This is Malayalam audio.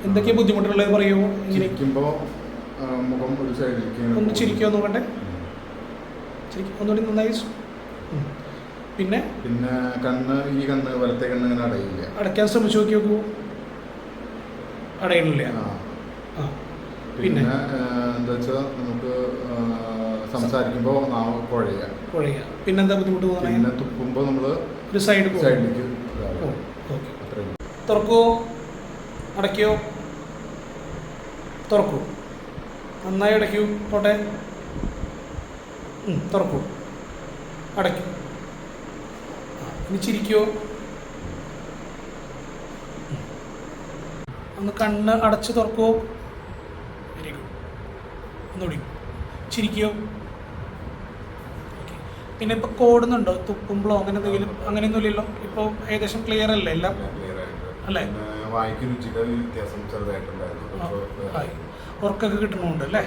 എന്തൊക്കെയാണ് ബുദ്ധിമുട്ടുള്ളത് പറയുമോ? ചിരിക്കുമ്പോൾ മുഖം ഒരു സൈഡിലേക്ക് ഒന്ന് ചിരിക്കുമോ നോക്കട്ടെ. ശരിക്കും ഒന്നുകൂടി നന്നായി. പിന്നെ പിന്നെ ഈ കണ്ണ് വലത്തെ കണ്ണ് ഇങ്ങനെ അടയില്ല. അടയ്ക്കാൻ ശ്രമിച്ചു നോക്കൂ. അടയണില്ല. പിന്നെ എന്താ വെച്ചാൽ നമുക്ക് സംസാരിക്കുമ്പോൾ നാവ് കുഴയുക. പിന്നെന്താ ബുദ്ധിമുട്ട് തോന്നുന്നത്? പിന്നെ തുപ്പുമ്പോൾ നമ്മൾ ഒരു സൈഡിലേക്ക് തുറക്കുമോ അടയ്ക്കോ? തുറക്കൂ. നന്നായി അടയ്ക്കൂ. പോട്ടെ. തുറക്കൂ. അടയ്ക്കൂ. ഇനി ചിരിക്കുമോ? ഒന്ന് കണ്ണ് അടച്ച് തുറക്കുമോ? Very good. ഒന്നുകൂടി ചിരിക്കുമോ? ഓക്കെ. പിന്നെ ഇപ്പോൾ കോടുന്നുണ്ടോ? തുപ്പുമ്പോഴോ അങ്ങനെ എന്തെങ്കിലും? അങ്ങനെയൊന്നുമില്ലല്ലോ. ഇപ്പോൾ ഏകദേശം ക്ലിയർ അല്ലേ എല്ലാം? അല്ലേ? വായിക്ക് രുചിയുടെ വ്യത്യാസം ചെറുതായിട്ടുണ്ടായിരുന്നു. ഉറക്കൊക്കെ കിട്ടണമുണ്ട് അല്ലേ?